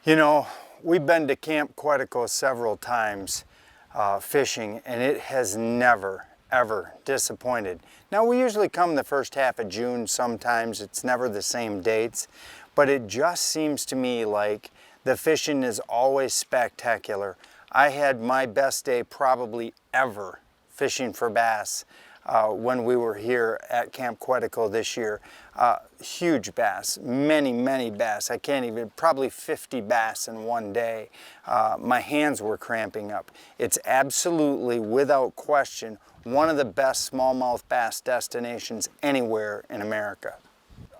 You know, we've been to Camp Quetico several times fishing, and it has never, ever disappointed. Now, we usually come the first half of June sometimes. It's never the same dates, but it just seems to me like the fishing is always spectacular. I had my best day probably ever fishing for bass when we were here at Camp Quetico this year. Huge bass, many bass. I can't even, probably 50 bass in one day. My hands were cramping up. It's absolutely, without question, one of the best smallmouth bass destinations anywhere in America.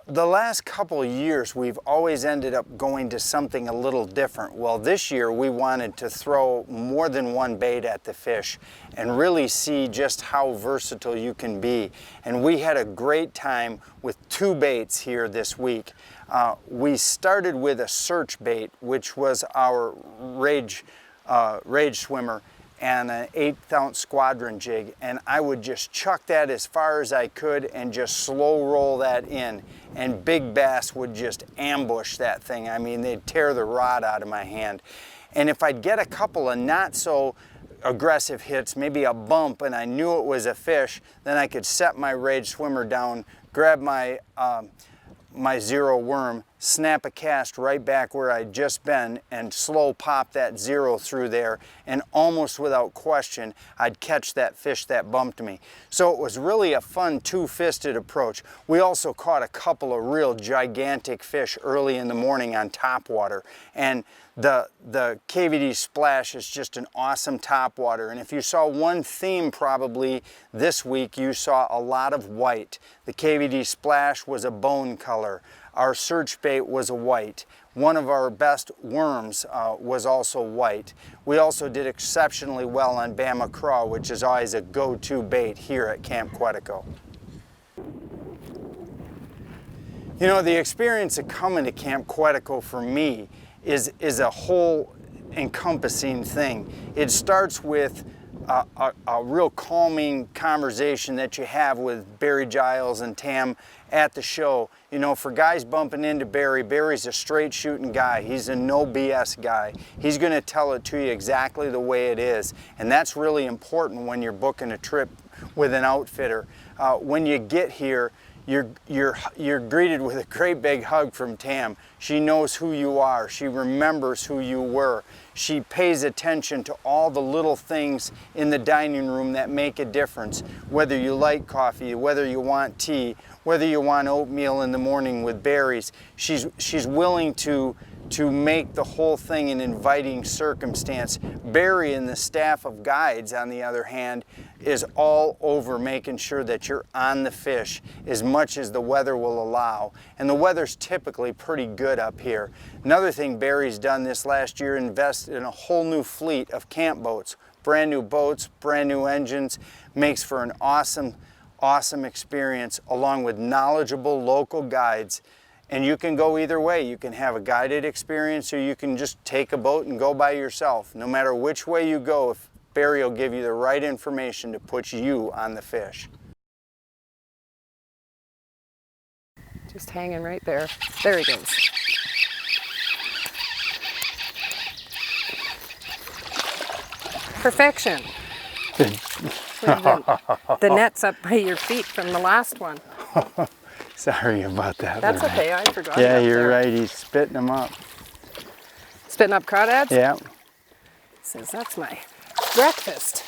The last couple of years, we've always ended up going to something a little different. Well, this year we wanted to throw more than one bait at the fish and really see just how versatile you can be. And we had a great time with two baits here this week. We started with a search bait, which was our rage swimmer, and an 1/8 ounce squadron jig, and I would just chuck that as far as I could and just slow roll that in, and big bass would just ambush that thing. I mean, they'd tear the rod out of my hand. And if I'd get a couple of not so aggressive hits, maybe a bump, and I knew it was a fish, then I could set my rage swimmer down, grab my my zero worm, snap a cast right back where I'd just been, and slow pop that zero through there, and almost without question I'd catch that fish that bumped me. So it was really a fun two-fisted approach. We also caught a couple of real gigantic fish early in the morning on topwater, and the KVD Splash is just an awesome topwater. And if you saw one theme probably this week, you saw a lot of white. The KVD Splash was a bone color. Our search bait was a white. One of our best worms was also white. We also did exceptionally well on Bama Craw, which is always a go-to bait here at Camp Quetico. You know, the experience of coming to Camp Quetico for me is a whole encompassing thing. It starts with a real calming conversation that you have with Barry Giles and Tam at the show. You know, for guys bumping into Barry, Barry's a straight shooting guy. He's a no BS guy. He's going to tell it to you exactly the way it is. And that's really important when you're booking a trip with an outfitter. When you get here, you're greeted with a great big hug from Tam. She knows who you are. She remembers who you were. She pays attention to all the little things in the dining room that make a difference. Whether you like coffee, whether you want tea, whether you want oatmeal in the morning with berries, she's willing to make the whole thing an inviting circumstance. Barry and the staff of guides, on the other hand, is all over making sure that you're on the fish as much as the weather will allow. And the weather's typically pretty good up here. Another thing Barry's done this last year, invested in a whole new fleet of camp boats. Brand new boats, brand new engines, makes for an awesome experience, along with knowledgeable local guides. And you can go either way. You can have a guided experience, or you can just take a boat and go by yourself. No matter which way you go, Barry will give you the right information to put you on the fish. Just hanging right there. There he goes. Perfection. The net's up by your feet from the last one. Sorry about that. That's okay, I forgot. Yeah, you're right. He's spitting them up. Spitting up crawdads? Yeah. Says that's my breakfast.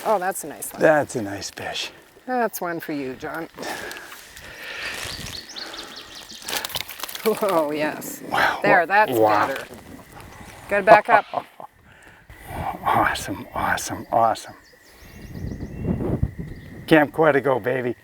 Oh, that's a nice one. That's a nice fish. That's one for you, John. Oh, yes. Wow. There, that's wow. better. Got to back up. Awesome. Camp Quetico, baby.